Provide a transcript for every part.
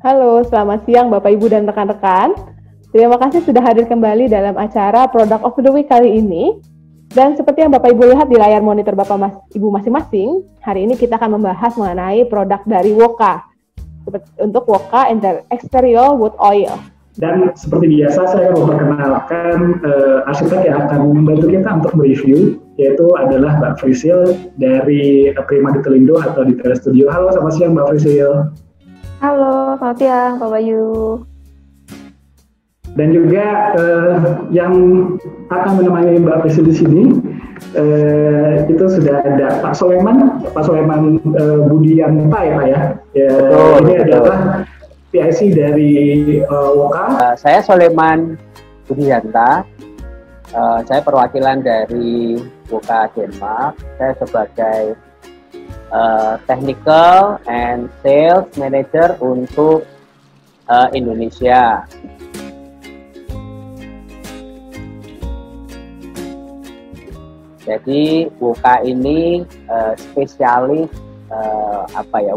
Halo, selamat siang Bapak Ibu dan rekan-rekan. Terima kasih sudah hadir kembali dalam acara Product of the Week kali ini. Dan seperti yang Bapak Ibu lihat di layar monitor Ibu masing-masing, hari ini kita akan membahas mengenai produk dari Woka. Untuk Woka Exterior Wood Oil. Dan seperti biasa saya akan memperkenalkan arsitek yang akan membantu kita untuk mereview, yaitu adalah Mbak Frisil dari Prima Detelindo atau Detail Studio. Halo, selamat siang Mbak Frisil. Halo, selamat siang Pak Bayu. Dan juga yang akan menemani Mbak Frisil di sini, itu sudah ada Pak Soleman Budianta ya Pak ya. Betul, ini betul. adalah PIC dari Woka. Saya Soleman Budianta, saya perwakilan dari Woka Denmark. Saya sebagai Technical and Sales Manager untuk Indonesia. Jadi Woka ini spesialis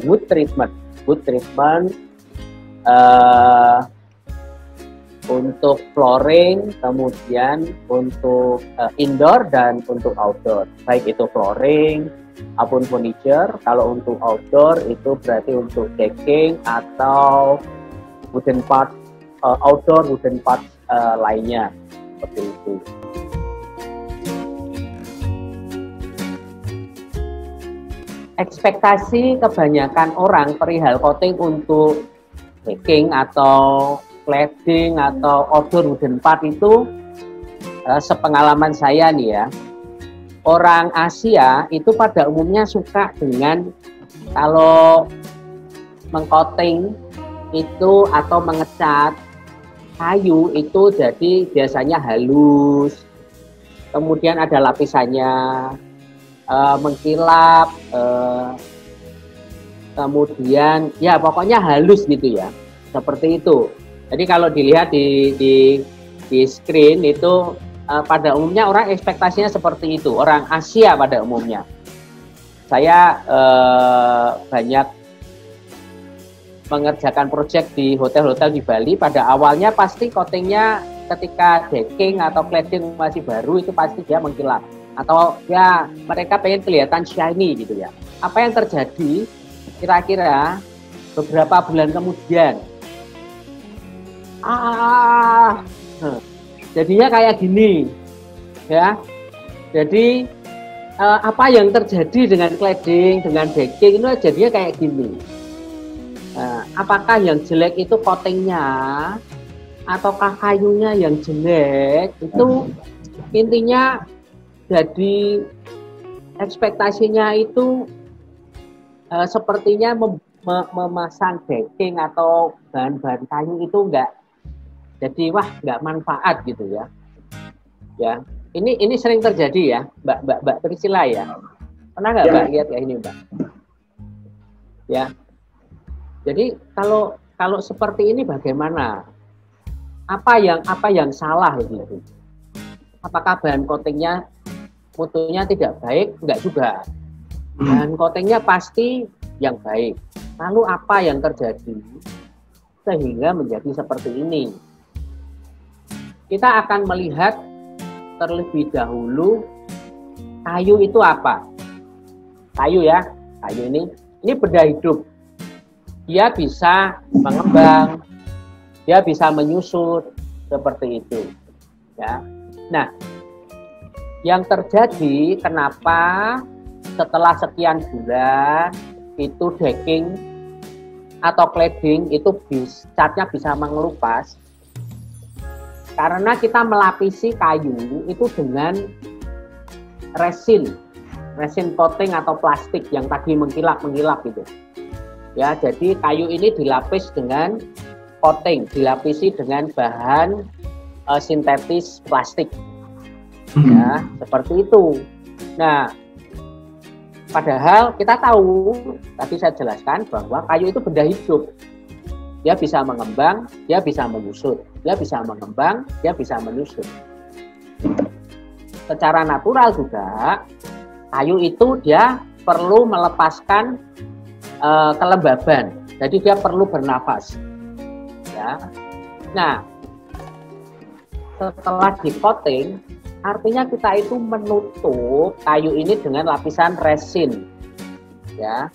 wood treatment untuk flooring, kemudian untuk indoor dan untuk outdoor. Baik itu flooring maupun furniture. Kalau untuk outdoor itu berarti untuk decking atau wooden parts, outdoor wooden parts lainnya seperti itu. Ekspektasi kebanyakan orang perihal coating untuk decking atau cladding atau outdoor wooden part itu sepengalaman saya nih ya, orang Asia itu pada umumnya suka dengan kalau mengcoating itu atau mengecat kayu itu jadi biasanya halus, kemudian ada lapisannya, mengkilap, kemudian ya pokoknya halus gitu ya, seperti itu. Jadi kalau dilihat di screen itu pada umumnya orang ekspektasinya seperti itu, orang Asia pada umumnya. Saya banyak mengerjakan proyek di hotel-hotel di Bali, pada awalnya pasti coatingnya ketika decking atau cladding masih baru itu pasti dia mengkilap. Atau ya mereka pengen kelihatan shiny gitu ya. Apa yang terjadi kira-kira beberapa bulan kemudian? Jadinya kayak gini ya. Jadi apa yang terjadi dengan cladding, dengan decking itu jadinya kayak gini. Apakah yang jelek itu coatingnya ataukah kayunya yang jelek? Itu intinya jadi ekspektasinya itu sepertinya memasang decking atau bahan-bahan kayu itu enggak, jadi enggak manfaat gitu ya. Ya, ini sering terjadi ya, Mbak Priscilla ya. Pernah nggak Mbak lihat ya ini Mbak? Ya. Jadi kalau seperti ini bagaimana? Apa yang salah gitu? Apakah bahan coatingnya mutunya tidak baik? Enggak juga. Bahan coatingnya pasti yang baik. Lalu apa yang terjadi sehingga menjadi seperti ini? Kita akan melihat terlebih dahulu kayu itu apa? Kayu ya, kayu ini benda hidup. Dia bisa mengembang, dia bisa menyusut seperti itu. Ya. Nah, yang terjadi kenapa setelah sekian bulan itu decking atau cladding itu catnya bisa mengelupas karena kita melapisi kayu itu dengan resin coating atau plastik yang tadi mengkilap gitu ya. Jadi kayu ini dilapis dengan coating, dilapisi dengan bahan sintetis plastik ya, seperti itu. Nah, padahal kita tahu, tadi saya jelaskan bahwa kayu itu benda hidup. Dia bisa mengembang, dia bisa menyusut. Dia bisa mengembang, dia bisa menyusut. Secara natural juga, kayu itu dia perlu melepaskan kelembaban. Jadi dia perlu bernafas. Ya. Nah, setelah di coating, artinya kita itu menutup kayu ini dengan lapisan resin. Ya,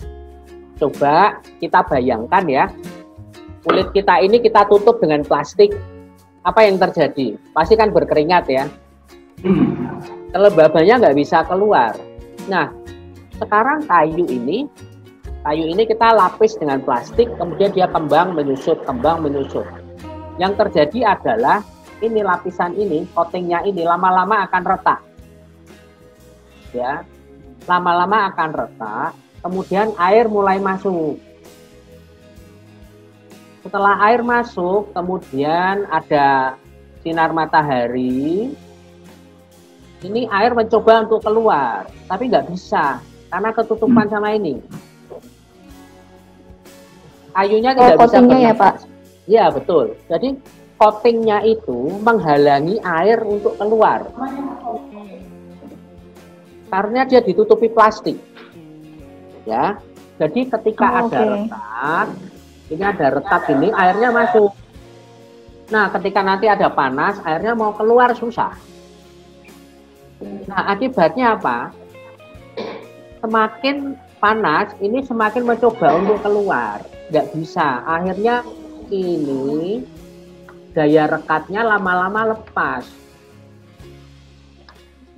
coba kita bayangkan ya, kulit kita ini kita tutup dengan plastik, apa yang terjadi? Pasti kan berkeringat ya. Kelembabannya nggak bisa keluar. Nah, sekarang kayu ini kita lapis dengan plastik, kemudian dia kembang menyusut. Yang terjadi adalah ini lapisan ini, coatingnya ini lama-lama akan retak. Ya, lama-lama akan retak, kemudian air mulai masuk. Setelah air masuk, kemudian ada sinar matahari. Ini air mencoba untuk keluar, tapi nggak bisa karena ketutupan sama ini. Kayunya tidak bisa coatingnya ya Pak? Iya betul. Jadi coatingnya itu menghalangi air untuk keluar. Karena dia ditutupi plastik. Ya. Jadi ketika ada retak, ini ada retak ini, airnya masuk. Nah, ketika nanti ada panas, airnya mau keluar susah. Nah, akibatnya apa? Semakin panas, ini semakin mencoba untuk keluar. Nggak bisa. Akhirnya ini daya rekatnya lama-lama lepas.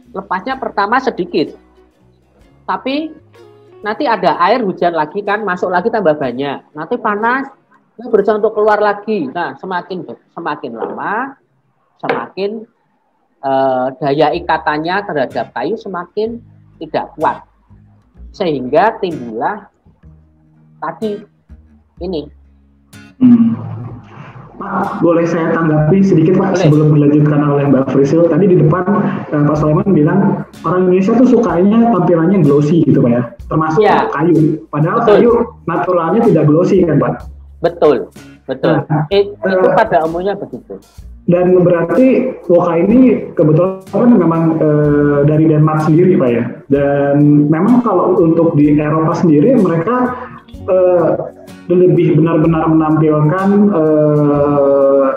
Lepasnya pertama sedikit. Tapi nanti ada air hujan lagi kan, masuk lagi tambah banyak. Nanti panas, dia berusaha untuk keluar lagi. Nah, semakin lama, semakin daya ikatannya terhadap kayu semakin tidak kuat. Sehingga timbullah tadi ini. Pak, boleh saya tanggapi sedikit Pak, boleh. Sebelum dilanjutkan oleh Mbak Frisil. Tadi di depan Pak Sulaiman bilang orang Indonesia tuh sukanya tampilannya glossy gitu Pak ya, termasuk ya. Kayu. Padahal Betul. kayu naturalnya tidak glossy kan Pak? Betul. Nah, itu pada umumnya begitu. Dan berarti Woka ini kebetulan kan memang dari Denmark sendiri Pak ya. Dan memang kalau untuk di Eropa sendiri mereka lebih benar-benar menampilkan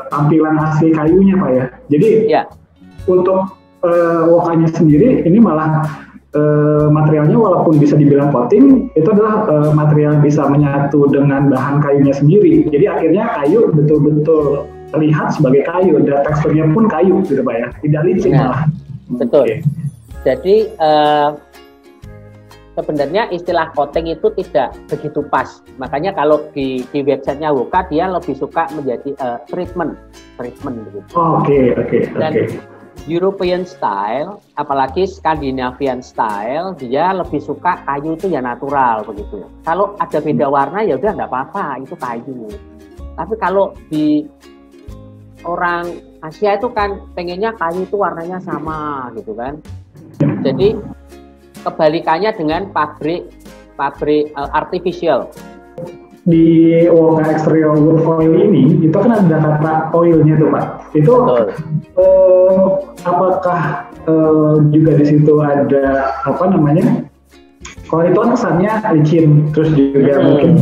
tampilan asli kayunya Pak ya. Jadi untuk Wokanya sendiri ini malah materialnya walaupun bisa dibilang coating, itu adalah material yang bisa menyatu dengan bahan kayunya sendiri. Jadi akhirnya kayu betul-betul terlihat sebagai kayu dan teksturnya pun kayu gitu Pak ya, tidak licin malah. Betul. Jadi sebenarnya istilah coating itu tidak begitu pas. Makanya kalau di websitenya Woka dia lebih suka menjadi treatment begitu. Oke. Dan European style, apalagi Scandinavian style, dia lebih suka kayu itu ya natural begitu. Kalau ada beda warna ya udah nggak apa-apa, itu kayu. Tapi kalau di orang Asia itu kan pengennya kayu itu warnanya sama gitu kan. Jadi kebalikannya dengan pabrik artificial. Di Woka Exterior Wood Oil ini itu kan ada kata oilnya tuh Pak. Itu apakah juga di situ ada apa namanya? Kalau itu kan kesannya licin, terus juga mungkin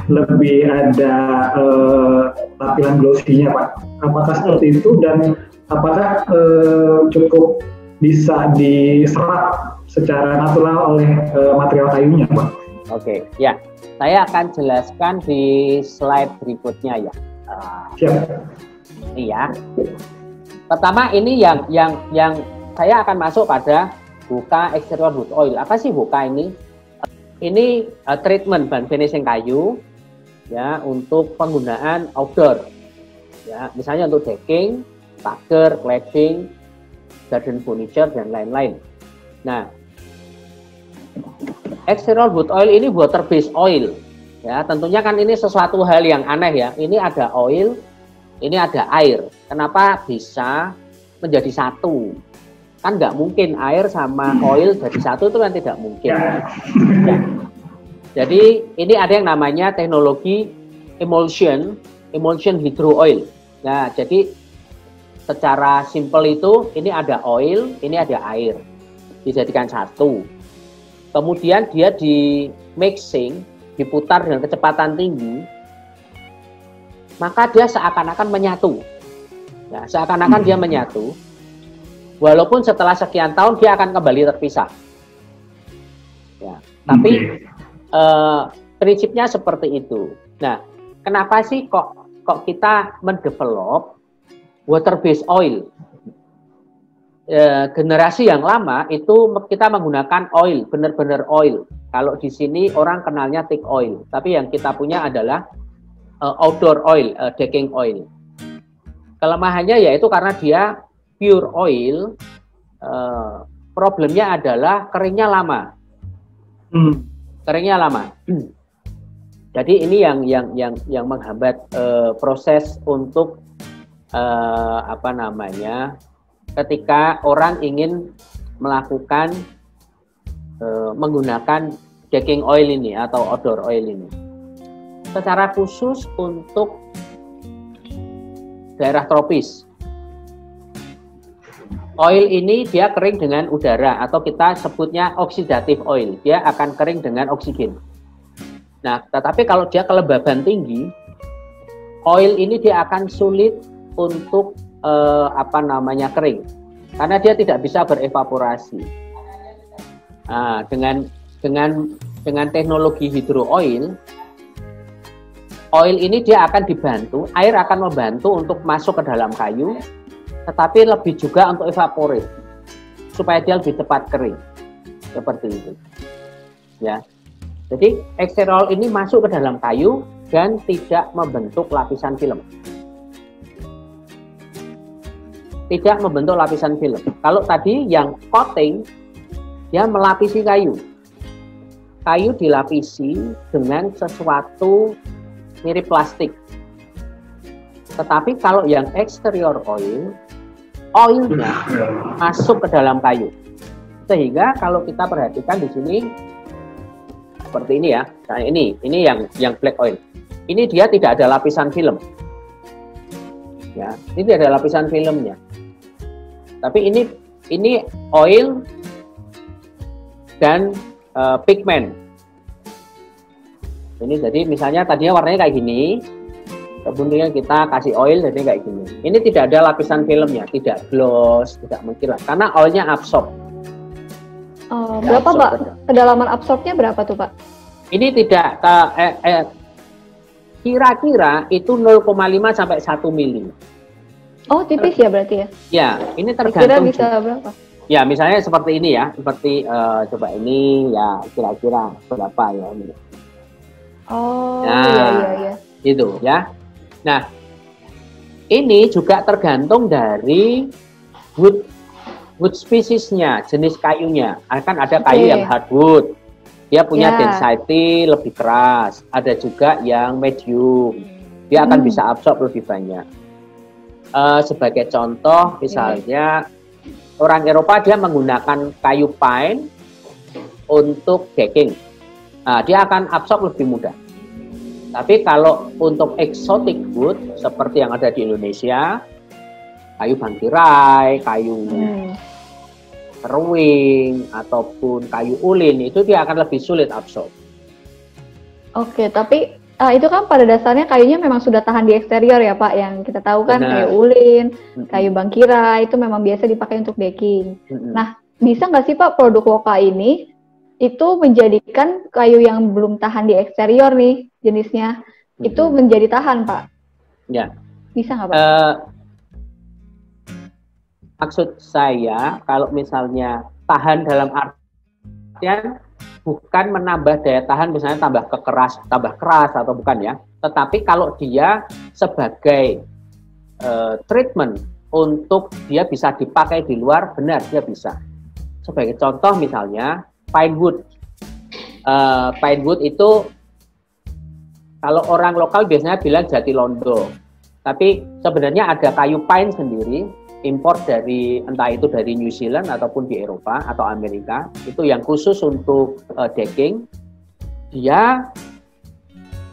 lebih ada tampilan glossy-nya Pak. Apakah seperti itu dan apakah cukup bisa diserap secara natural oleh material kayunya Pak? Oke, ya. Saya akan jelaskan di slide berikutnya ya. Siap. Ini ya. Pertama ini yang saya akan masuk pada Woka Exterior Wood Oil. Apa sih Woka ini? Ini treatment bahan finishing kayu ya untuk penggunaan outdoor. Ya, misalnya untuk decking, pagar, cladding, garden furniture dan lain-lain. Nah, Exterior Wood Oil ini water based oil. Ya, tentunya kan ini sesuatu hal yang aneh ya. Ini ada oil, ini ada air. Kenapa bisa menjadi satu? Kan nggak mungkin air sama oil jadi satu, itu kan tidak mungkin. Ya. Jadi ini ada yang namanya teknologi emulsion hydro oil. Nah, jadi secara simpel itu ini ada oil, ini ada air. Dijadikan satu. Kemudian dia di mixing, diputar dengan kecepatan tinggi. maka dia seakan-akan menyatu. Ya, seakan-akan dia menyatu. Walaupun setelah sekian tahun dia akan kembali terpisah. Ya, tapi prinsipnya seperti itu. Nah, kenapa sih kok kita mendevelop water based oil? Generasi yang lama itu kita menggunakan oil, benar-benar oil. Kalau di sini orang kenalnya thick oil, tapi yang kita punya adalah outdoor oil, decking oil. Kelemahannya yaitu karena dia pure oil, problemnya adalah keringnya lama. Keringnya lama. Jadi ini yang menghambat proses untuk ketika orang ingin melakukan menggunakan decking oil ini atau outdoor oil ini. Secara khusus untuk daerah tropis. Oil ini dia kering dengan udara atau kita sebutnya oxidative oil. Dia akan kering dengan oksigen. Nah, tetapi kalau dia kelembaban tinggi, oil ini dia akan sulit untuk kering, karena dia tidak bisa berevaporasi. Nah, dengan teknologi hydro oil ini dia akan dibantu, air akan membantu untuk masuk ke dalam kayu, tetapi lebih juga untuk evaporate supaya dia lebih cepat kering, seperti itu. Ya, jadi exterior ini masuk ke dalam kayu dan tidak membentuk lapisan film. Tidak membentuk lapisan film. Kalau tadi yang coating, dia melapisi kayu. Kayu dilapisi dengan sesuatu mirip plastik. Tetapi kalau yang exterior oil, oilnya masuk ke dalam kayu. Sehingga kalau kita perhatikan di sini seperti ini ya. Nah, ini yang black oil. Ini dia tidak ada lapisan film. Ya, ini tidak ada lapisan filmnya. Tapi ini oil dan pigment. Ini jadi misalnya tadinya warnanya kayak gini, kemudian kita kasih oil jadi kayak gini. Ini tidak ada lapisan filmnya, tidak gloss, tidak mengkilap, karena oilnya absorb. Berapa Pak? Kedalaman absorbnya berapa tuh Pak? Ini tidak kira-kira itu 0,5 sampai 1 mili. Oh, tipis ya berarti ya? Ya, ini tergantung. Kira bisa berapa? Ya, misalnya seperti ini ya, seperti coba ini ya kira-kira berapa ya ini. Oh, nah, iya. Itu ya. Nah, ini juga tergantung dari wood spesiesnya, jenis kayunya. Akan ada kayu yang hardwood, dia punya density lebih keras. Ada juga yang medium, dia akan bisa absorb lebih banyak. Sebagai contoh, misalnya orang Eropa dia menggunakan kayu pine untuk decking. Nah, dia akan absorb lebih mudah. Tapi kalau untuk exotic wood seperti yang ada di Indonesia, kayu bangkirai, kayu keruing, ataupun kayu ulin, itu dia akan lebih sulit absorb. Oke, tapi itu kan pada dasarnya kayunya memang sudah tahan di eksterior ya Pak, yang kita tahu kan kayu ulin, kayu bangkirai itu memang biasa dipakai untuk decking. Nah, bisa nggak sih Pak produk lokal ini itu menjadikan kayu yang belum tahan di eksterior nih jenisnya, itu menjadi tahan Pak? Ya. Bisa nggak Pak? Maksud saya kalau misalnya tahan dalam artian bukan menambah daya tahan, misalnya tambah keras atau bukan ya, tetapi kalau dia sebagai treatment untuk dia bisa dipakai di luar, benar dia bisa. Sebagai contoh misalnya pine wood. Pine wood itu kalau orang lokal biasanya bilang jati londo, tapi sebenarnya ada kayu pine sendiri import dari entah itu dari New Zealand ataupun di Eropa atau Amerika, itu yang khusus untuk decking. Dia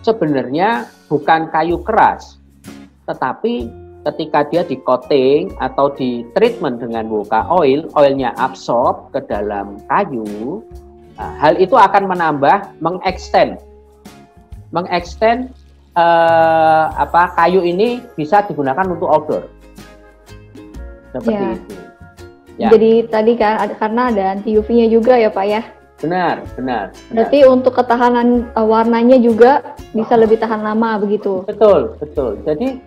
sebenarnya bukan kayu keras, tetapi ketika dia di coating atau di treatment dengan Wooka oil, oilnya absorb ke dalam kayu, hal itu akan menambah, mengextend kayu ini bisa digunakan untuk outdoor. Seperti itu. Ya. Jadi tadi kan karena ada anti UV-nya juga ya Pak ya. Benar. Berarti untuk ketahanan warnanya juga bisa lebih tahan lama begitu. Betul. Jadi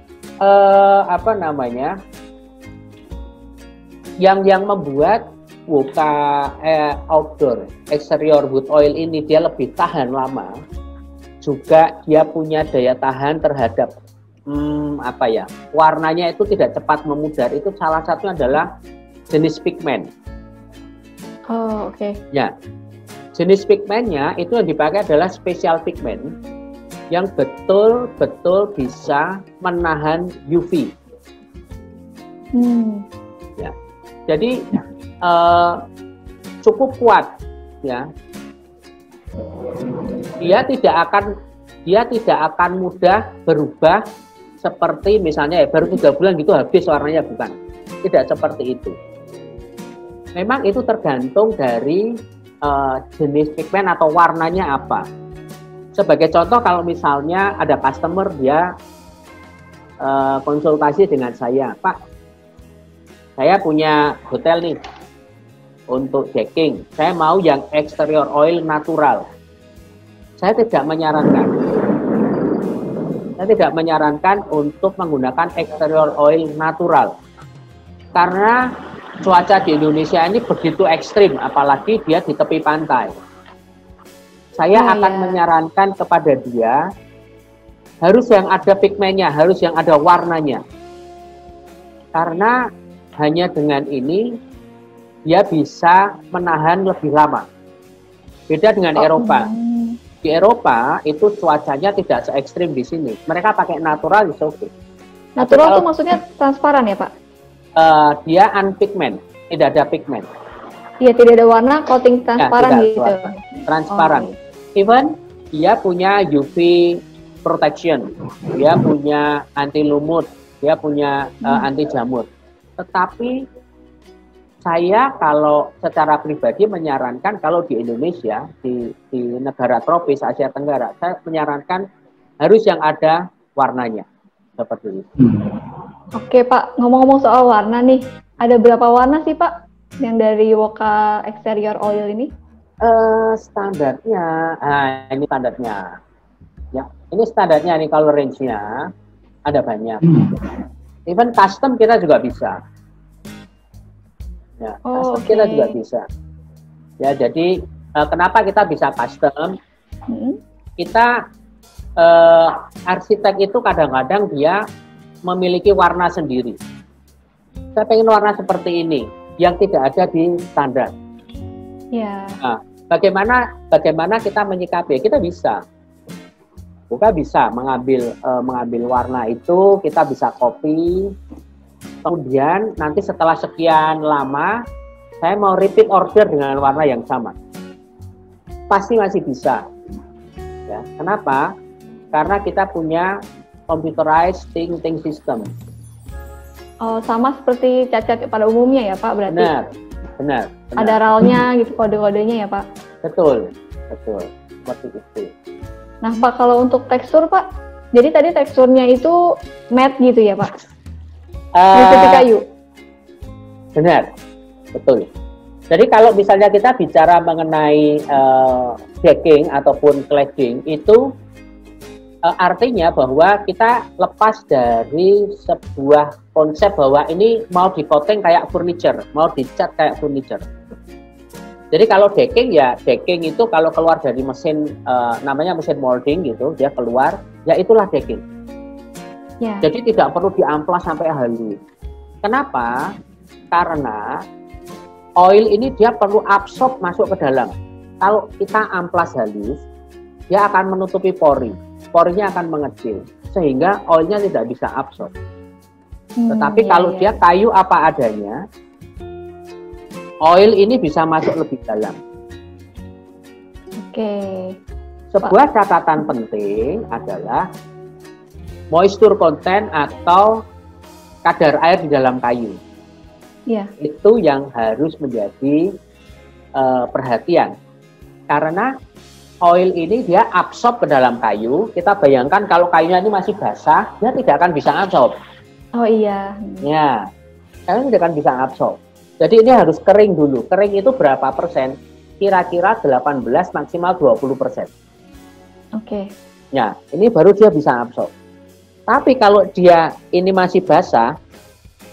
yang membuat outdoor exterior wood oil ini dia lebih tahan lama, juga dia punya daya tahan terhadap warnanya itu tidak cepat memudar. Itu salah satunya adalah jenis pigmen. Oh, oke. Ya, jenis pigmennya itu yang dipakai adalah special pigment yang betul-betul bisa menahan UV. Ya, jadi cukup kuat, ya. Dia tidak akan mudah berubah seperti misalnya baru 3 bulan gitu habis warnanya, bukan. Tidak seperti itu. Memang itu tergantung dari jenis pigmen atau warnanya apa. Sebagai contoh, kalau misalnya ada customer dia konsultasi dengan saya, Pak, saya punya hotel nih untuk decking, saya mau yang exterior oil natural. Saya tidak menyarankan untuk menggunakan exterior oil natural, karena cuaca di Indonesia ini begitu ekstrim, apalagi dia di tepi pantai. Saya akan menyarankan kepada dia harus yang ada pigmennya, harus yang ada warnanya. Karena hanya dengan ini dia bisa menahan lebih lama. Beda dengan Eropa. Di Eropa itu cuacanya tidak se ekstrim di sini. Mereka pakai natural, itu oke. Natural itu maksudnya transparan ya Pak? Dia unpigment, tidak ada pigment. Iya, tidak ada warna, coating transparan gitu. Transparan. Even dia punya UV protection, dia punya anti lumut, dia punya anti jamur. Tetapi saya kalau secara pribadi menyarankan kalau di Indonesia, di negara tropis Asia Tenggara, saya menyarankan harus yang ada warnanya. Seperti itu. Oke Pak, ngomong-ngomong soal warna nih, ada berapa warna sih Pak yang dari Woka Exterior Oil ini? Standarnya, ini standarnya. Ya, ini standarnya nih, color range-nya ada banyak. Even custom kita juga bisa. Ya, custom kita juga bisa. Ya, jadi kenapa kita bisa custom? Kita arsitek itu kadang-kadang dia memiliki warna sendiri. Saya pengen warna seperti ini yang tidak ada di standar. Ya. Nah, bagaimana kita menyikapi? Kita bisa mengambil warna itu, kita bisa copy. Kemudian nanti setelah sekian lama, saya mau repeat order dengan warna yang sama. Pasti masih bisa. Ya, kenapa? Karena kita punya computerized tinting system. Oh, sama seperti cat-cat pada umumnya ya Pak, berarti? Benar. Ada RAL-nya gitu, kode-kodenya ya Pak? Betul. Seperti itu. Nah Pak, kalau untuk tekstur Pak, jadi tadi teksturnya itu matte gitu ya Pak? Seperti kayu? Benar, betul. Jadi kalau misalnya kita bicara mengenai decking ataupun cladding, itu artinya bahwa kita lepas dari sebuah konsep bahwa ini mau di-coating kayak furniture, mau dicat kayak furniture. Jadi kalau decking itu kalau keluar dari mesin, namanya mesin molding gitu, dia keluar, ya itulah decking. Yeah. Jadi tidak perlu diamplas sampai halus. Kenapa? Karena oil ini dia perlu absorb masuk ke dalam. Kalau kita amplas halus, dia akan menutupi porinya akan mengecil, sehingga oilnya tidak bisa absorb. Tetapi kalau dia kayu apa adanya, oil ini bisa masuk lebih dalam. Oke. Sebuah catatan penting adalah moisture content atau kadar air di dalam kayu. Yeah. Itu yang harus menjadi perhatian. Karena oil ini dia absorb ke dalam kayu. Kita bayangkan kalau kayunya ini masih basah, dia tidak akan bisa absorb. Oh iya. Ya, kayu tidak akan bisa absorb. Jadi ini harus kering dulu. Kering itu berapa persen? Kira-kira 18 maksimal 20%. Oke. Ya, ini baru dia bisa absorb. Tapi kalau dia ini masih basah,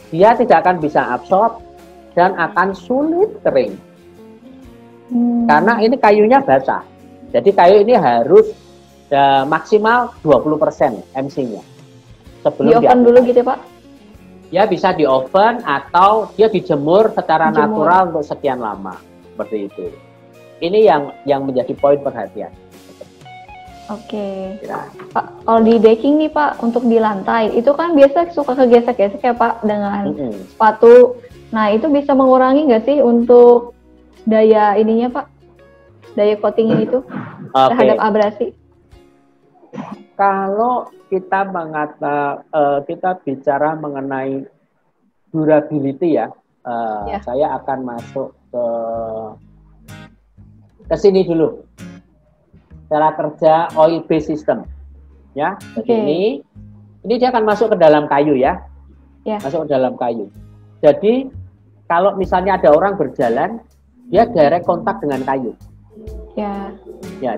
dia tidak akan bisa absorb dan akan sulit kering. Karena ini kayunya basah. Jadi kayu ini harus maksimal 20% MC-nya. Di oven dulu gitu Pak? Ya bisa di oven atau dia dijemur secara natural untuk sekian lama. Seperti itu. Ini yang menjadi poin perhatian. Oke. Ya. Pak, kalau di baking nih Pak, untuk di lantai, itu kan biasa suka kegesek-gesek ya Pak dengan sepatu. Nah itu bisa mengurangi nggak sih untuk daya ininya Pak? Daya coatingnya itu terhadap abrasi? Kalau kita kita bicara mengenai durability ya, saya akan masuk ke sini dulu. Cara kerja oil based system, ya. Jadi ini dia akan masuk ke dalam kayu ya, masuk ke dalam kayu. Jadi kalau misalnya ada orang berjalan, dia direct kontak dengan kayu. Ya,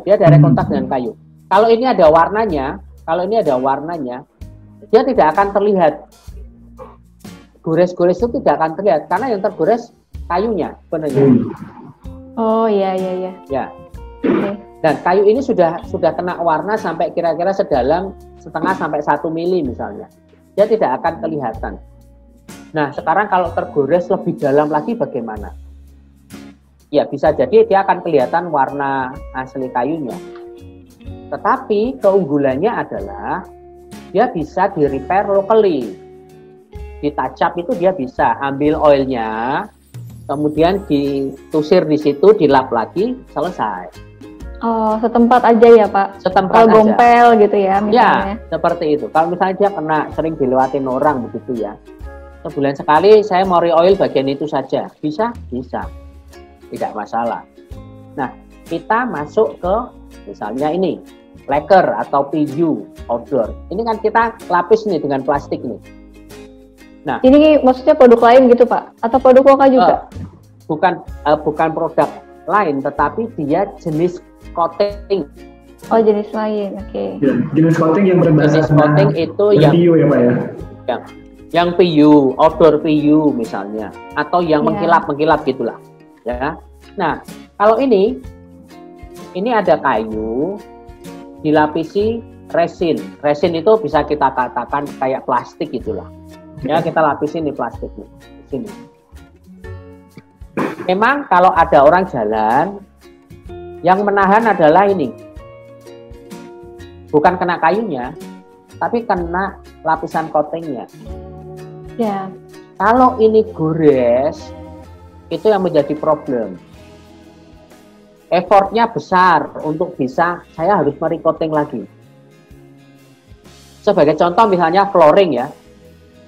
dia direct kontak dengan kayu. Kalau ini ada warnanya, dia tidak akan terlihat. Gores-gores itu tidak akan terlihat karena yang tergores kayunya, sebenarnya. Oh iya. Ya. Dan kayu ini sudah kena warna sampai kira-kira sedalam 0,5 sampai 1 mili misalnya. Dia tidak akan kelihatan. Nah, sekarang kalau tergores lebih dalam lagi bagaimana? Ya, bisa jadi dia akan kelihatan warna asli kayunya. Tetapi keunggulannya adalah dia bisa di-repair locally. Di touch-up itu dia bisa ambil oilnya, kemudian ditusir di situ, dilap lagi, selesai. Oh, setempat aja ya Pak? Setempat aja. Gompel gitu ya misalnya? Ya, seperti itu. Kalau misalnya dia sering dilewatin orang begitu ya. Sebulan sekali saya mau re-oil bagian itu saja. Bisa? Bisa. Tidak masalah. Nah, kita masuk ke misalnya ini, lacquer atau PU outdoor. Ini kan kita lapis nih dengan plastik nih. Nah, ini maksudnya produk lain gitu Pak? Atau produk lokal juga? Bukan produk lain, tetapi dia jenis coating. Oh, jenis lain, oke. Ya, jenis coating yang berbasis coating itu yang PU ya Pak ya? Yang PU, outdoor PU misalnya, atau yang mengkilap gitulah. Ya. Nah, kalau ini ada kayu dilapisi resin. Resin itu bisa kita katakan kayak plastik gitulah. Ya, kita lapisin di plastik nih, di sini. Memang kalau ada orang jalan, yang menahan adalah ini. Bukan kena kayunya, tapi kena lapisan coatingnya. Ya. Kalau ini gores, itu yang menjadi problem. Effortnya besar untuk bisa, saya harus merecoating lagi. Sebagai contoh misalnya flooring ya.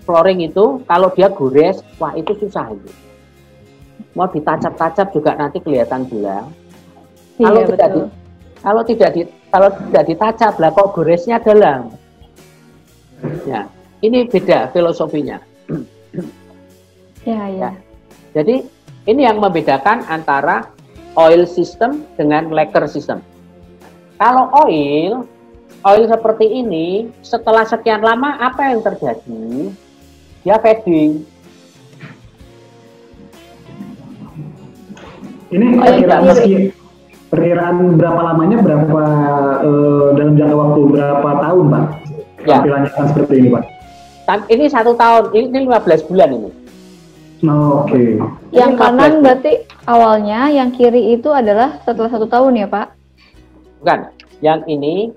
Flooring itu kalau dia gores, wah itu susah itu. Mau ditacap-tacap juga nanti kelihatan belang. Kalau tidak ditacap lah kok goresnya dalam. Ya, ini beda filosofinya. Ya. Jadi ini yang membedakan antara oil system dengan lacquer system. Kalau oil seperti ini setelah sekian lama apa yang terjadi? Dia fading. Ini perkiraan berapa lamanya, dalam jangka waktu berapa tahun Pak? Tampilannya akan seperti ini Pak? Ini 1 tahun, ini 15 bulan ini. Oke. Yang kanan berarti awalnya, yang kiri itu adalah setelah 1 tahun ya Pak? Bukan, yang ini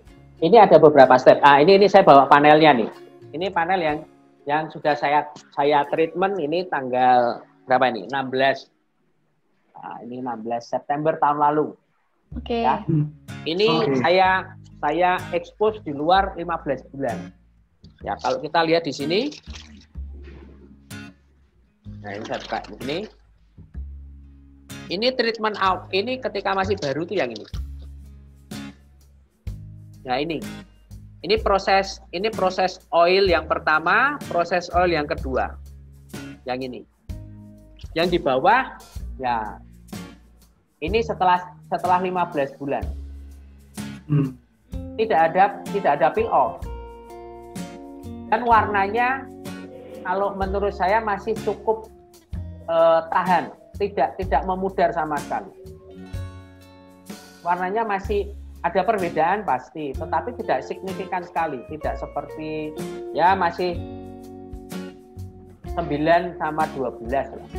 ada beberapa step. Ini saya bawa panelnya nih. Ini panel yang sudah saya treatment ini tanggal berapa ini? 16. Ini 16 September tahun lalu. Oke. Ya. Ini saya expose di luar 15 bulan. Ya, kalau kita lihat di sini. Nah, ini saya buka di sini. Ini treatment out. Ini ketika masih baru tuh yang ini. Nah ini proses oil yang pertama, proses oil yang kedua. Yang ini. Yang di bawah ya ini setelah 15 bulan. Tidak ada peel off. Dan warnanya kalau menurut saya masih cukup tahan, tidak memudar sama sekali. Warnanya masih ada perbedaan pasti, tetapi tidak signifikan sekali, tidak seperti ya masih 9 sama 12 lah.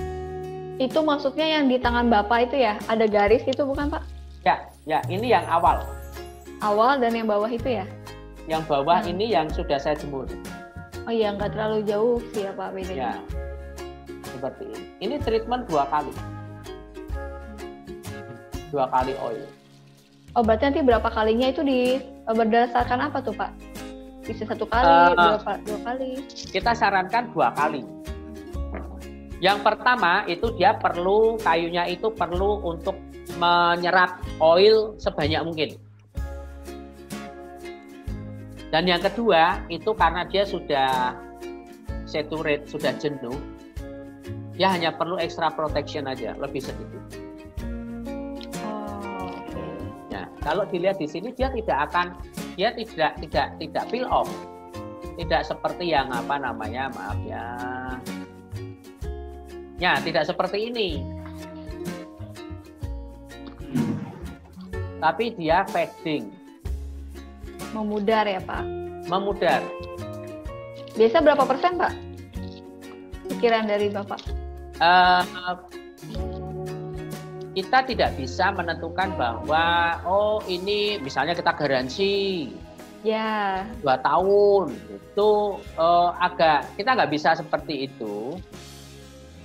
Itu maksudnya yang di tangan Bapak itu ya, ada garis itu bukan Pak? Ya, ini yang awal. Awal dan yang bawah itu ya? Yang bawah ini yang sudah saya jemur. Oh iya, nggak terlalu jauh sih ya Pak bedanya. Ya, seperti ini. Ini treatment 2 kali. 2 kali oil. Oh berarti nanti berapa kalinya itu berdasarkan apa tuh Pak? Bisa 1 kali, 2 kali? Kita sarankan 2 kali. Yang pertama itu kayunya itu perlu untuk menyerap oil sebanyak mungkin. Dan yang kedua itu karena dia sudah saturate, sudah jenuh, dia hanya perlu extra protection aja, lebih sedikit. Kalau dilihat di sini dia tidak peel off, tidak seperti yang tidak seperti ini, tapi dia fading, memudar ya Pak? Memudar. Biasa berapa persen Pak? Pikiran dari Bapak? Kita tidak bisa menentukan bahwa ini misalnya kita garansi 2 tahun itu kita nggak bisa seperti itu.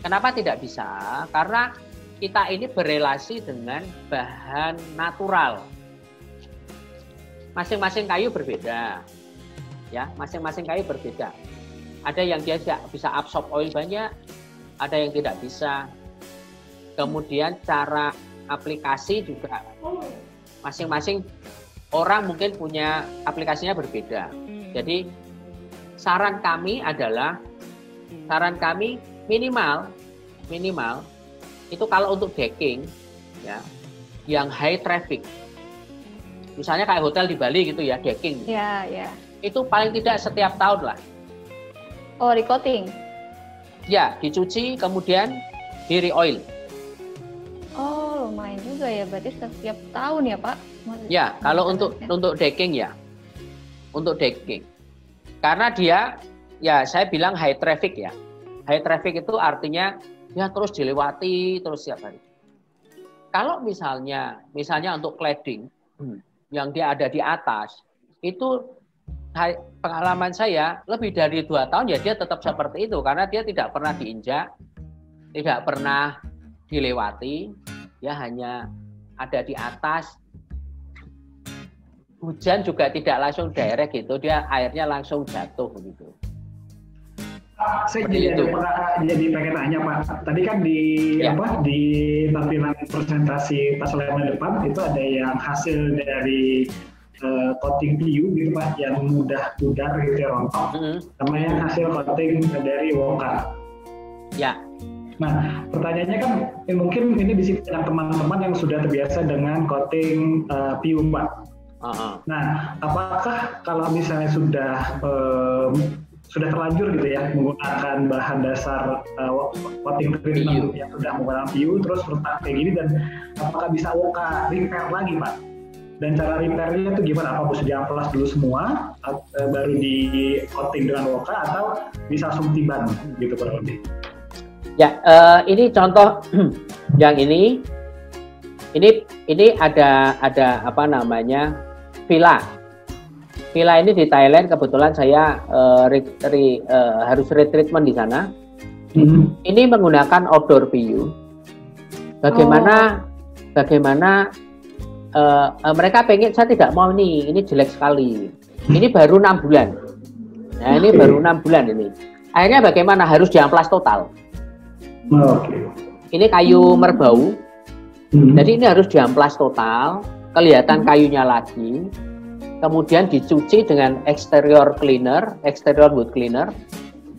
Kenapa tidak bisa? Karena kita ini berelasi dengan bahan natural. Masing-masing kayu berbeda, ya masing-masing kayu berbeda. Ada yang dia bisa absorb oil banyak, ada yang tidak bisa. Kemudian cara aplikasi juga masing-masing orang mungkin punya aplikasinya berbeda. Jadi saran kami minimal itu kalau untuk decking ya yang high traffic. Misalnya kayak hotel di Bali gitu ya, decking. Ya. Itu paling tidak setiap tahun lah. Oh, recoating. Ya, dicuci kemudian di re-oil. Oh, lumayan juga ya, berarti setiap tahun ya Pak? Ya, kalau untuk decking ya, untuk decking, karena dia, ya saya bilang high traffic ya, high traffic itu artinya ya terus dilewati terus setiap hari. Kalau misalnya untuk cladding yang dia ada di atas, itu pengalaman saya lebih dari 2 tahun ya dia tetap seperti itu karena dia tidak pernah diinjak, tidak pernah dilewati, ya hanya ada di atas. Hujan juga tidak langsung direct gitu, dia airnya langsung jatuh gitu. Saya jadi pengen tanya Pak. Tadi kan di tampilan presentasi pas layar depan itu ada yang hasil dari coating PU gitu Pak, yang mudah pudar gitu ya, rontok, sama yang hasil coating dari Woka. Ya. Nah, pertanyaannya kan mungkin ini di sini ada teman-teman yang sudah terbiasa dengan coating PU, Pak. Nah, apakah kalau misalnya sudah terlanjur gitu ya menggunakan bahan dasar coating treatment yang sudah menggunakan PU terus retak kayak gini, dan apakah bisa Woka repair lagi, Pak? Dan cara repairnya itu gimana? Apa harus diamplas dulu semua baru di coating dengan Woka, atau bisa langsung tiban gitu kurang lebih? Ya, ini contoh yang ini ada apa namanya villa ini di Thailand. Kebetulan saya harus retreatment di sana. Ini menggunakan outdoor PU. Bagaimana mereka pengen, saya tidak mau ini jelek sekali. Ini baru 6 bulan. Nah, ini baru 6 bulan ini. Akhirnya bagaimana? Harus diamplas total. Ini kayu merbau, jadi ini harus diamplas total, kelihatan kayunya lagi. kemudian dicuci dengan exterior wood cleaner,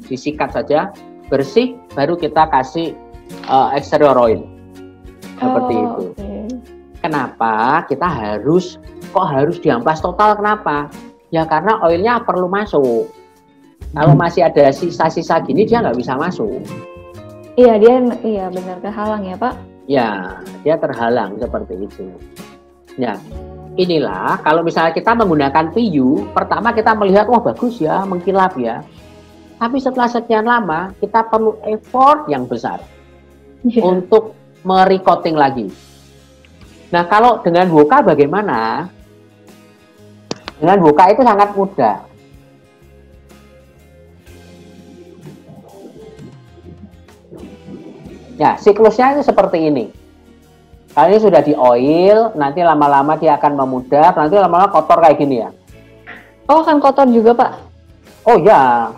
disikat saja, bersih, baru kita kasih exterior oil. Seperti itu. Okay. Kenapa kita harus diamplas total? Kenapa? Ya karena oilnya perlu masuk. Kalau masih ada sisa-sisa gini, dia nggak bisa masuk. Iya, benar, terhalang ya Pak? Ya, dia terhalang seperti itu. Ya, inilah kalau misalnya kita menggunakan PU, pertama kita melihat, wah bagus ya, mengkilap ya. Tapi setelah sekian lama, kita perlu effort yang besar untuk merecoating lagi. Nah, kalau dengan Woka bagaimana? Dengan Woka itu sangat mudah. Ya, siklusnya itu seperti ini. Kalau ini sudah di oil, nanti lama-lama dia akan memudar, nanti lama-lama kotor kayak gini ya. Oh, akan kotor juga Pak? Oh ya.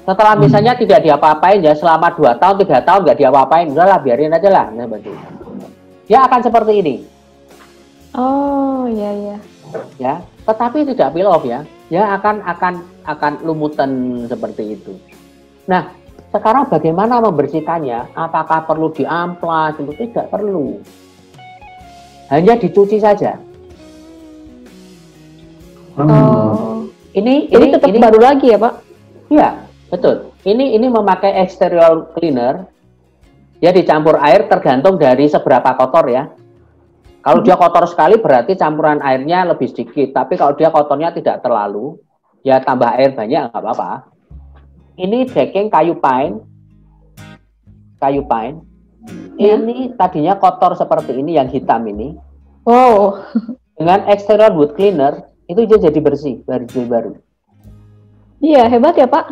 Setelah misalnya tidak diapa-apain ya selama 2 tahun, 3 tahun nggak diapa-apain, udahlah biarin aja lah. Dia akan seperti ini. Oh iya. Ya, tetapi tidak peel off ya. Ya akan lumutan seperti itu. Nah, sekarang bagaimana membersihkannya? Apakah perlu diamplas? Tentu tidak perlu. Hanya dicuci saja. Oh. Ini tetap baru lagi ya Pak? Iya, betul. Ini memakai exterior cleaner. Dia dicampur air tergantung dari seberapa kotor ya. Kalau dia kotor sekali berarti campuran airnya lebih sedikit. Tapi kalau dia kotornya tidak terlalu, ya tambah air banyak nggak apa-apa. Ini decking kayu pine. Ya. Ini tadinya kotor seperti ini yang hitam ini. Wow. Dengan exterior wood cleaner itu dia jadi bersih baru. Iya, hebat ya Pak.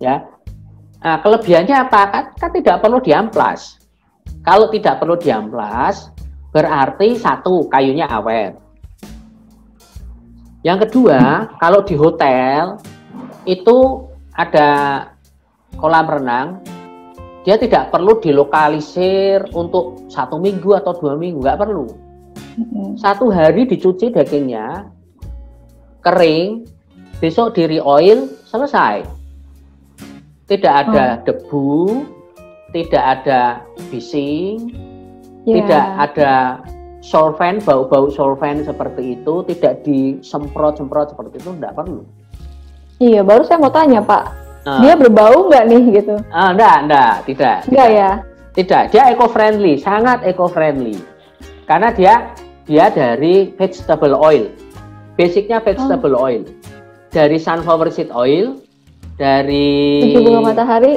Ya. Nah, kelebihannya apa? Kan tidak perlu diamplas. Kalau tidak perlu diamplas, berarti satu, kayunya awet. Yang kedua, kalau di hotel itu ada kolam renang, dia tidak perlu dilokalisir untuk 1 minggu atau 2 minggu, nggak perlu. 1 hari dicuci dagingnya, kering, besok di re-oil, selesai. Tidak ada debu, tidak ada bising, tidak ada solvent, bau-bau solvent seperti itu, tidak disemprot-semprot seperti itu, tidak perlu. Iya, baru saya mau tanya Pak, dia berbau nggak nih gitu? Tidak. Enggak ya? Tidak, dia eco-friendly, sangat eco-friendly. Karena dia dari vegetable oil, basicnya vegetable oil, dari sunflower seed oil, dari bunga matahari,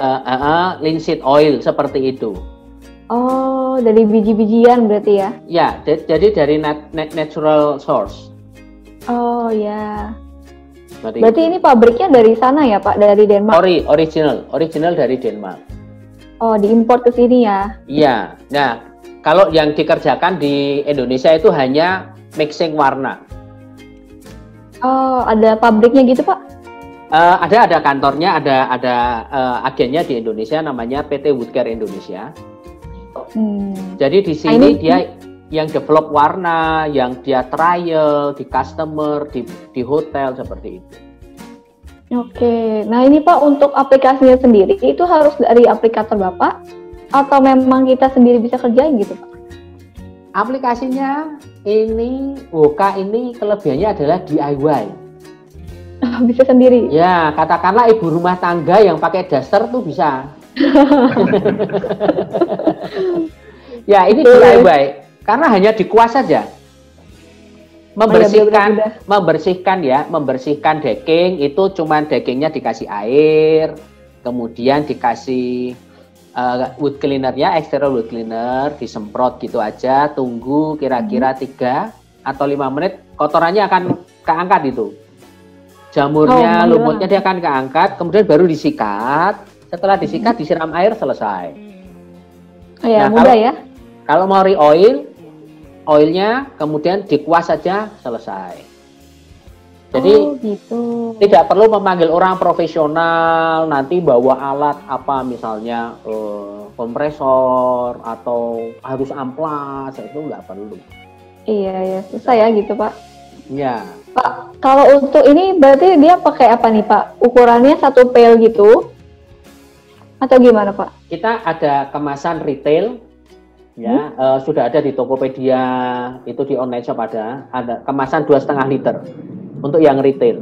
linseed oil seperti itu. Oh, dari biji-bijian berarti ya? Ya, jadi dari natural source. Oh ya. Berarti ini pabriknya dari sana ya Pak, dari Denmark? Original dari Denmark. Oh, diimpor ke sini ya? Iya. Nah, kalau yang dikerjakan di Indonesia itu hanya mixing warna. Oh, ada pabriknya gitu Pak? Ada kantornya, ada agennya di Indonesia, namanya PT Woodcare Indonesia. Jadi di sini dia yang develop warna, yang dia trial di customer, di hotel seperti itu. Oke, nah ini Pak untuk aplikasinya sendiri itu harus dari aplikator Bapak atau memang kita sendiri bisa kerjain gitu Pak? Aplikasinya ini, Woka ini kelebihannya adalah DIY. Bisa sendiri? Ya, katakanlah ibu rumah tangga yang pakai daster tuh bisa. Ya, ini DIY. Karena hanya dikuas saja. Membersihkan decking itu cuman deckingnya dikasih air, kemudian dikasih wood cleanernya, exterior wood cleaner, disemprot gitu aja, tunggu kira-kira 3 atau 5 menit, kotorannya akan keangkat itu. Jamurnya, lumutnya dia akan keangkat, kemudian baru disikat. Setelah disikat, disiram air, selesai. Oh ya, nah, mudah ya. Kalau mau re-oil, oilnya kemudian dikuas saja, selesai. Jadi gitu. Tidak perlu memanggil orang profesional, nanti bawa alat apa misalnya kompresor atau harus amplas, itu nggak perlu. Iya ya, susah ya gitu Pak. Ya. Pak, kalau untuk ini berarti dia pakai apa nih Pak? Ukurannya 1 pel gitu? Atau gimana Pak? Kita ada kemasan retail, ya sudah ada di Tokopedia, itu di online shop ada kemasan 2,5 liter untuk yang retail.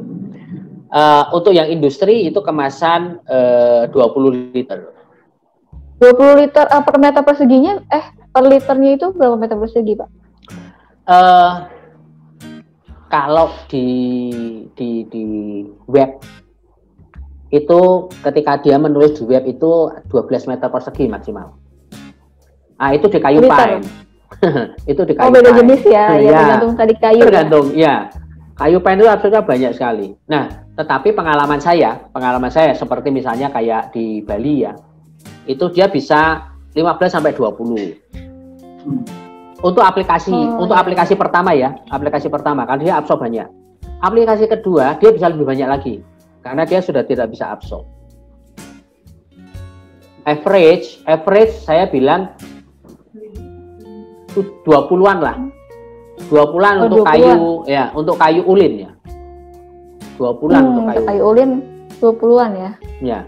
Untuk yang industri itu kemasan 20 liter. 20 liter per meter perseginya, per liternya itu berapa meter persegi Pak? Kalau di web itu ketika dia menulis di web itu 12 meter persegi maksimal. Itu di kayu pine. Itu di kayu pine. Beda jenis ya, ya tergantung tadi kayu. Tergantung, ya. Kayu pine itu absolutnya banyak sekali. Nah, tetapi pengalaman saya seperti misalnya kayak di Bali ya, itu dia bisa 15 sampai 20. Untuk aplikasi pertama ya, karena dia absorb banyak. Aplikasi kedua dia bisa lebih banyak lagi, karena dia sudah tidak bisa absorb. Average saya bilang 20-an lah. 20-an untuk 20-an. kayu ya, untuk kayu ulin ya. 20-an untuk kayu ulin 20-an ya. Ya.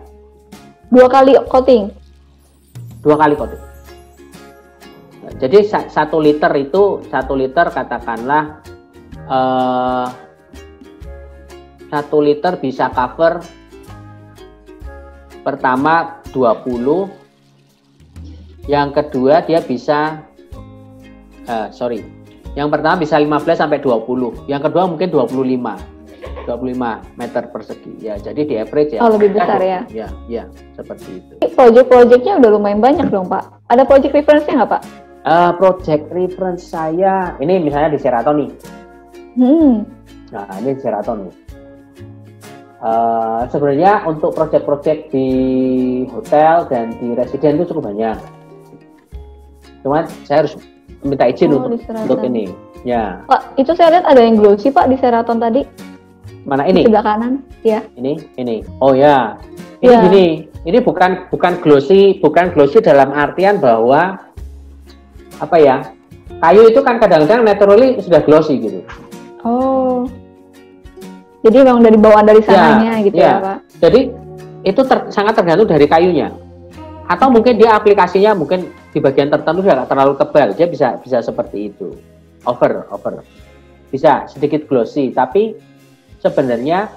2 kali coating. 2 kali coating. Jadi 1 liter itu katakanlah 1 liter bisa cover pertama 20, yang kedua dia bisa yang pertama bisa 15 sampai 20, yang kedua mungkin 25 meter persegi ya, jadi di average ya. Lebih besar ya. Ya, seperti itu. Project-projectnya udah lumayan banyak dong Pak. Ada project reference-nya nggak Pak? Project reference saya ini misalnya di Sheraton nih. Nah, ini di Sheraton nih. Sebenarnya untuk project-project di hotel dan di residen itu cukup banyak. Cuman saya harus minta izin untuk ini. Ya. Pak, itu saya lihat ada yang glossy Pak di Sheraton tadi. Mana ini? Di sebelah kanan, ya. Ini. Oh ya. Ini gini. Ini bukan glossy dalam artian bahwa apa ya? Kayu itu kan kadang-kadang naturally sudah glossy gitu. Oh. Jadi memang dari bawaan dari sananya gitu ya Pak. Jadi itu sangat tergantung dari kayunya. Atau mungkin dia aplikasinya mungkin di bagian tertentu sudah terlalu tebal, dia bisa seperti itu. Over. Bisa sedikit glossy, tapi sebenarnya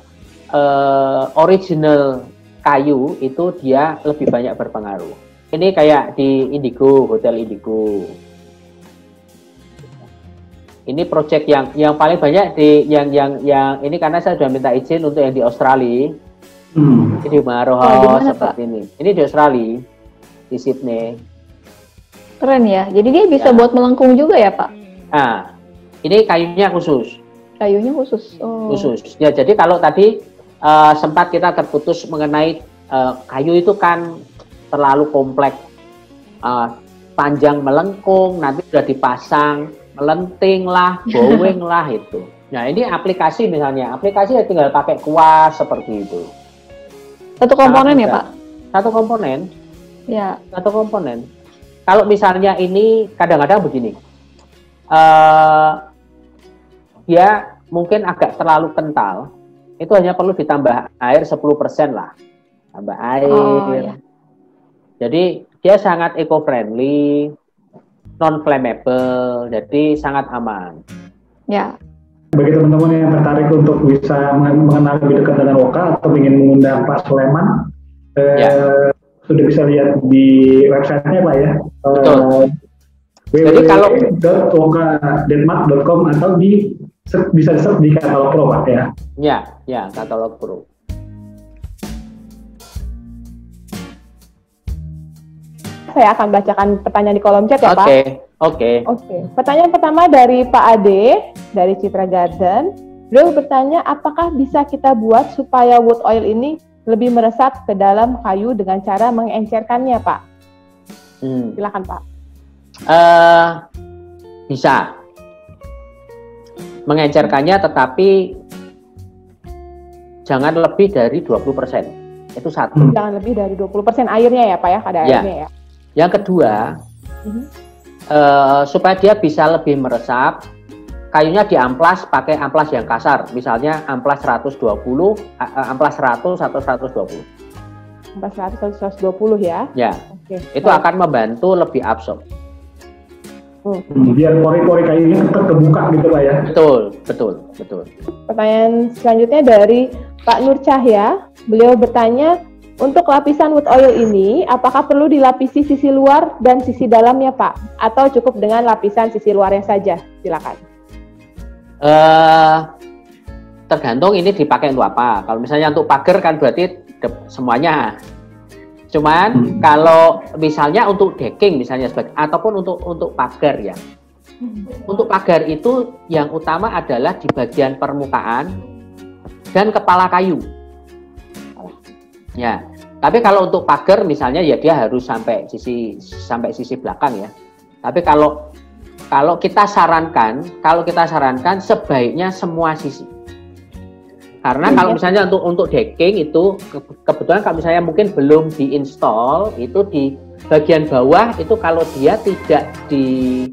original kayu itu dia lebih banyak berpengaruh. Ini kayak di Indigo, Hotel Indigo. Ini project yang paling banyak yang ini karena saya sudah minta izin untuk yang di Australia. Ini di Maroho seperti ini. Ini di Australia, di Sydney. Keren ya. Jadi dia bisa buat melengkung juga ya Pak? Nah, ini kayunya khusus. Kayunya khusus. Oh. Khusus. Ya, jadi kalau tadi sempat kita terputus mengenai kayu itu kan terlalu kompleks, panjang melengkung, nanti sudah dipasang melenting lah, bowing lah itu. Nah ini aplikasi misalnya, aplikasi ya tinggal pakai kuas seperti itu. Satu komponen ya Pak? Satu komponen. Ya. Satu komponen. Kalau misalnya ini kadang-kadang begini, dia mungkin agak terlalu kental, itu hanya perlu ditambah air 10% lah, tambah air. Ya. Jadi dia sangat eco-friendly, non-flammable, jadi sangat aman. Ya. Bagi teman-teman yang tertarik untuk bisa mengenal lebih dekat dengan Woka atau ingin mengundang Pak Sulaiman, sudah bisa lihat di websitenya Pak ya. www.woka.denmark.com atau bisa search di Katalog Pro Pak ya. Ya, Katalog Pro. Saya akan bacakan pertanyaan di kolom chat ya Pak. Oke. Pertanyaan pertama dari Pak Ade dari Citra Garden. Beliau bertanya, apakah bisa kita buat supaya wood oil ini lebih meresap ke dalam kayu dengan cara mengencerkannya Pak? Silakan Pak. Bisa mengencerkannya, tetapi jangan lebih dari 20%. Itu satu. Jangan lebih dari 20% airnya ya Pak ya, ada airnya ya. Yang kedua, supaya dia bisa lebih meresap, kayunya diamplas pakai amplas yang kasar, misalnya amplas 120, amplas 100 atau 120. Amplas 100 atau 120 ya? Ya, itu akan membantu lebih absorb. Biar pori-pori kayunya tetap terbuka gitu Pak ya? Betul. Pertanyaan selanjutnya dari Pak Nur Cahya. Beliau bertanya, untuk lapisan wood oil ini, apakah perlu dilapisi sisi luar dan sisi dalamnya Pak? Atau cukup dengan lapisan sisi luarnya saja? Silakan. Tergantung ini dipakai untuk apa. Kalau misalnya untuk pagar kan berarti semuanya. Cuman kalau misalnya untuk decking misalnya ataupun untuk pagar ya. Untuk pagar itu yang utama adalah di bagian permukaan dan kepala kayu. Ya. Tapi kalau untuk pagar misalnya ya dia harus sampai sisi belakang ya. Tapi kalau kita sarankan sebaiknya semua sisi. Karena kalau misalnya untuk decking itu kebetulan kalau misalnya mungkin belum diinstal itu di bagian bawah itu kalau dia tidak di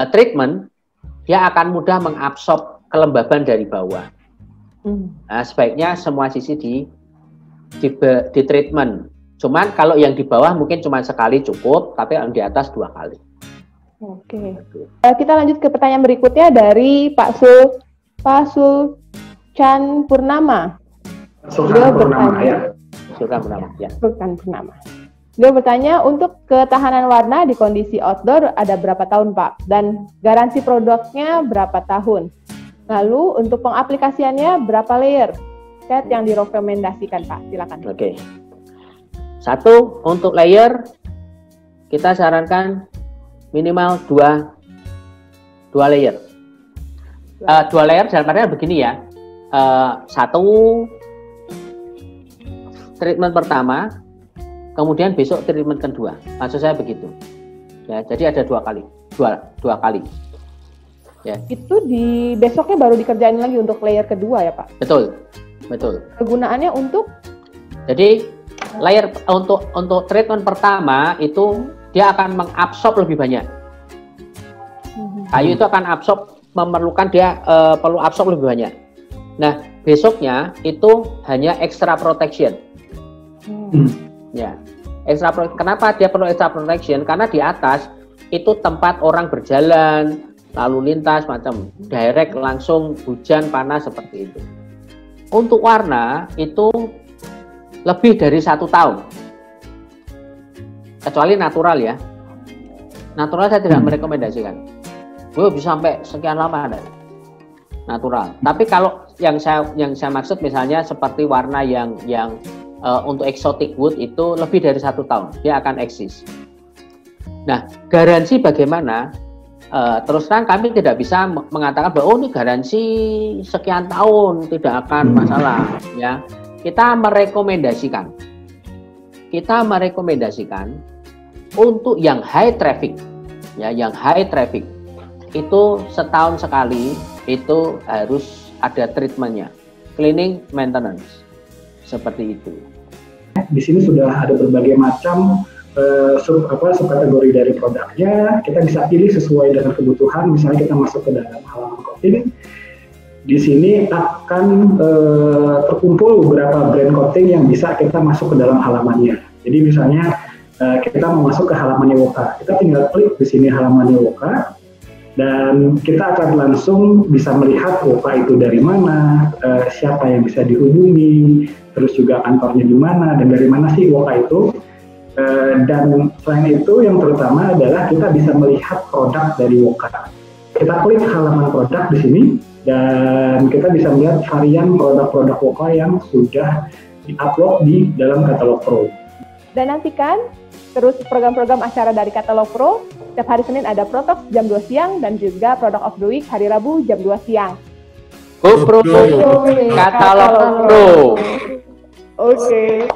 treatment dia akan mudah mengabsorb kelembaban dari bawah. Nah, sebaiknya semua sisi di treatment. Cuman kalau yang di bawah mungkin cuma sekali cukup, tapi yang di atas 2 kali. Oke. Kita lanjut ke pertanyaan berikutnya dari Pak Sulcan Purnama. Sulcan Purnama. Beliau bertanya, untuk ketahanan warna di kondisi outdoor ada berapa tahun Pak? Dan garansi produknya berapa tahun? Lalu untuk pengaplikasiannya berapa layer? Set yang direkomendasikan Pak, silakan. Oke. 1, untuk layer kita sarankan minimal 2 layer. 2 layer dalam artian begini ya. 1 treatment pertama, kemudian besok treatment kedua. Maksud saya begitu. Ya, jadi ada 2 kali. 2 kali. Ya. Itu di besoknya baru dikerjain lagi untuk layer kedua ya Pak? Betul. Kegunaannya untuk? Jadi layer untuk treatment pertama itu dia akan mengabsorb lebih banyak. Kayu itu akan memerlukan dia perlu absorb lebih banyak. Nah, besoknya itu hanya extra protection. Ya, kenapa dia perlu extra protection? Karena di atas itu tempat orang berjalan, lalu lintas macam direct langsung hujan panas seperti itu. Untuk warna itu lebih dari 1 tahun. Kecuali natural ya. Natural saya tidak merekomendasikan. Bisa sampai sekian lama ada. Natural. Tapi kalau yang saya maksud misalnya seperti warna yang untuk exotic wood itu lebih dari 1 tahun dia akan eksis. Nah, garansi bagaimana? Terus terang kami tidak bisa mengatakan bahwa ini garansi sekian tahun tidak akan masalah ya. Kita merekomendasikan untuk yang high traffic ya, yang high traffic itu setahun sekali itu harus ada treatmentnya, cleaning maintenance seperti itu. Di sini sudah ada berbagai macam subkategori dari produknya. Kita bisa pilih sesuai dengan kebutuhan. Misalnya kita masuk ke dalam halaman coating, di sini akan terkumpul beberapa brand coating yang bisa kita masuk ke dalam halamannya. Jadi misalnya kita mau masuk ke halamannya Woka, kita tinggal klik di sini halamannya Woka, dan kita akan langsung bisa melihat Woka itu dari mana, siapa yang bisa dihubungi, terus juga kantornya di mana, dan dari mana sih Woka itu. Dan selain itu yang terutama adalah kita bisa melihat produk dari Woka. Kita klik halaman produk di sini dan kita bisa melihat varian produk-produk Woka yang sudah di-upload di dalam Katalog Pro. Dan nantikan terus program-program acara dari Katalog Pro. Setiap hari Senin ada Protox jam 2 siang dan juga Product of the Week hari Rabu jam 2 siang. Katalog Pro. Oke.